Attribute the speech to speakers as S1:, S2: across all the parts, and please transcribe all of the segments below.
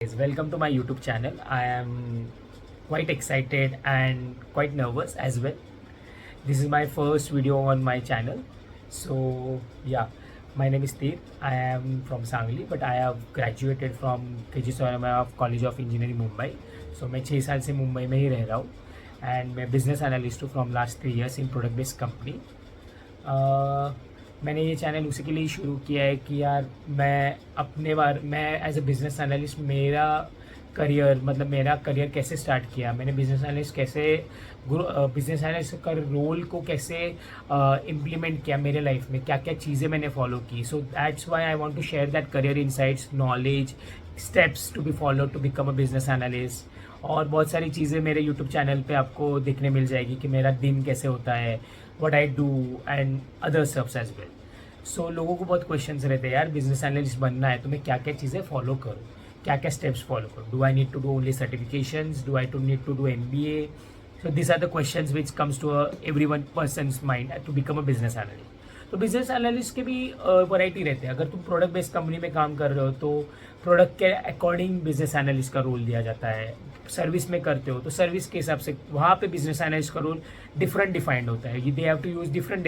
S1: Guys, welcome to my YouTube channel. I am quite excited and quite nervous as well. This is my first video on my channel. So yeah, my name is Tir. I am from Sangli, but I have graduated from KG Soyama of College of Engineering Mumbai. So मैं 6 साल से मुंबई में ही रह रहा हूँ and मैं business analyst हूँ from last 3 years in product based company. मैंने ये चैनल उसी के लिए शुरू किया है कि यार मैं एज अ बिज़नेस एनालिस्ट मेरा करियर कैसे स्टार्ट किया, मैंने बिज़नेस एनालिस्ट कैसे बिज़नेस एनालिस्ट का रोल को कैसे इम्प्लीमेंट किया मेरे लाइफ में, क्या क्या चीज़ें मैंने फॉलो की. So that's why I want to share that career insights, knowledge, steps to be follow to become a business analyst. और बहुत सारी चीज़ें मेरे यूट्यूब चैनल पे आपको देखने मिल जाएगी कि मेरा दिन कैसे होता है, what I do and other stuffs as well. So लोगों को बहुत क्वेश्चंस रहते हैं, यार बिजनेस एनालिस्ट बनना है तो मैं क्या क्या चीज़ें फॉलो करूँ, क्या क्या स्टेप्स फॉलो करूँ, do I need to do only certifications, do I to need to do MBA. So this are the questions which comes to everyone persons mind to become a business analyst. तो business analyst के भी variety रहते हैं. अगर तुम product based company में काम कर रहे हो तो प्रोडक्ट के अकॉर्डिंग बिजनेस एनालिस्ट का रोल दिया जाता है. सर्विस में करते हो तो सर्विस के हिसाब से वहाँ पे बिजनेस एनालिस्ट का रोल डिफरेंट डिफाइंड होता है. They have to use different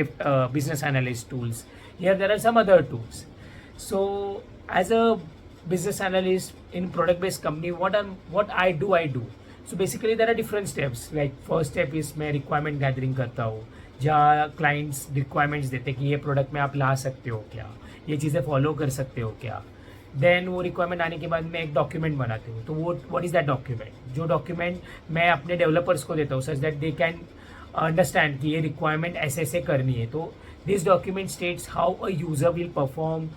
S1: business analyst tools. Here there are some other tools. So as a business analyst in product based company, what I do. So basically there are different steps. Like first step is मैं requirement gathering करता हूँ, जहाँ clients requirements देते हैं कि ये product में आप ला सकते हो क्या, ये चीज़ें follow कर सकते हो क्या. देन वो रिक्वायरमेंट आने के बाद मैं एक डॉक्यूमेंट बनाती हूँ. तो वो व्हाट इज़ दैट डॉक्यूमेंट, जो डॉक्यूमेंट मैं अपने डेवलपर्स को देता हूँ such that they can understand कि ये रिक्वायरमेंट ऐसे ऐसे करनी है. तो this document states how a user will perform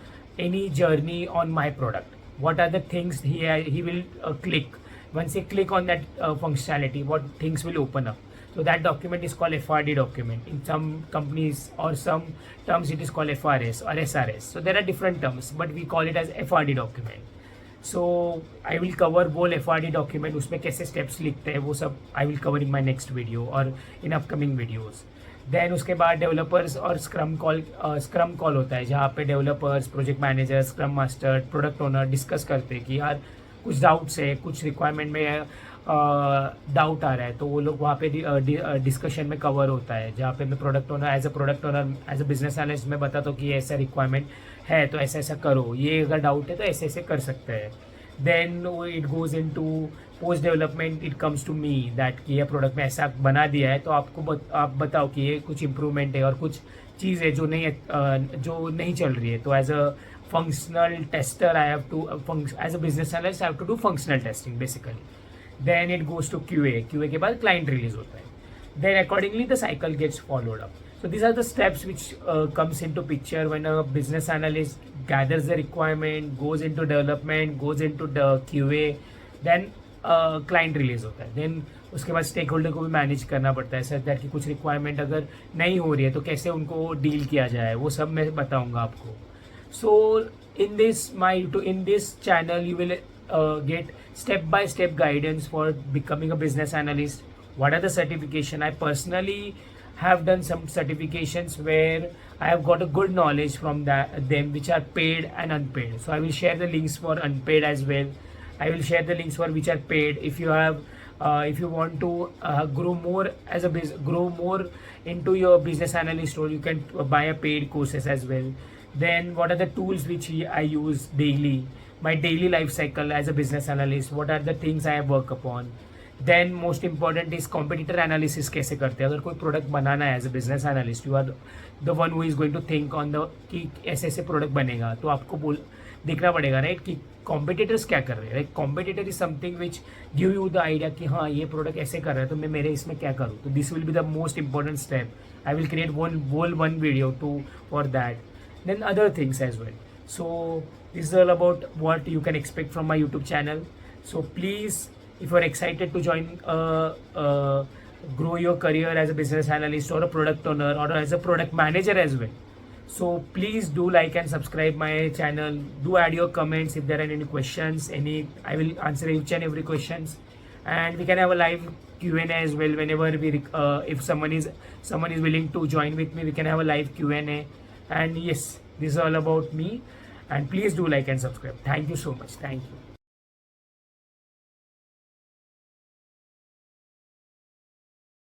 S1: any journey on my product, what are the things he will click once he click on that functionality, what things will open up. So that document is called FRD document. In some companies or some terms it is called FRS or SRS. So there are different terms but we call it as FRD document. So I will cover whole FRD document, उसमें कैसे steps लिखते हैं वो सब I will cover in my next video or in upcoming videos. Then उसके बाद developers और scrum call होता है, जहाँ पे developers, project manager, scrum master, product owner discuss करते हैं कि यार कुछ डाउट्स है, कुछ रिक्वायरमेंट में डाउट आ रहा है. तो वो लोग वहाँ पे डिस्कशन में कवर होता है, जहाँ पे मैं product owner as a business analyst मैं बताता हूँ कि ये ऐसा रिक्वायरमेंट है तो ऐसा ऐसा करो, ये अगर डाउट है तो ऐसे ऐसे कर सकते हैं. Then it goes into post development. It comes to me that कि ये प्रोडक्ट में ऐसा बना दिया है तो आप बताओ कि ये कुछ इम्प्रूवमेंट है और कुछ चीज़ है जो नहीं चल रही है. तो as a functional tester I have to as a business analyst I have to do functional testing basically. Then it goes to QA के बाद क्लाइंट रिलीज होता है. then accordingly the cycle gets followed up. So these are the steps which comes into picture when a business analyst gathers the requirement, goes into development, goes into the QA, then client release होता है. then उसके बाद stake holder को भी manage करना पड़ता है such that कि कुछ रिक्वायरमेंट अगर नहीं हो रही है तो कैसे उनको डील किया जाए, वो सब मैं बताऊंगा आपको. सो in this channel you will get step by step guidance for becoming a business analyst. What are the certification? I personally have done some certifications where I have got a good knowledge from them which are paid and unpaid. So I will share the links for unpaid as well. I will share the links for which are paid. If you want to grow more into your business analyst role, you can buy a paid courses as well. Then what are the tools which I use daily, my daily life cycle as a business analyst, what are the things I work upon. Then most important is competitor analysis कैसे करते हैं. अगर कोई product बनाना है as a business analyst, you are the one who is going to think on the कि ऐसे ऐसे प्रोडक्ट बनेगा, तो आपको देखना पड़ेगा राइट कि कॉम्पिटिटर्स क्या कर रहे हैं. Right, competitor is something which give you the idea कि हाँ ये प्रोडक्ट ऐसे कर रहा है तो मैं मेरे इसमें क्या करूँ. तो this will be the most important step. I will create one video to for that. Then other things as well. So this is all about what you can expect from my YouTube channel. So please, if you are excited to join grow your career as a business analyst or a product owner or as a product manager as well, so please do like and subscribe my channel. Do add your comments if there are any questions. I will answer each and every questions, and we can have a live Q&A as well whenever if someone is willing to join with me, we can have a live Q&A. And yes, this is all about me, and please do like and subscribe. Thank you so much. Thank you.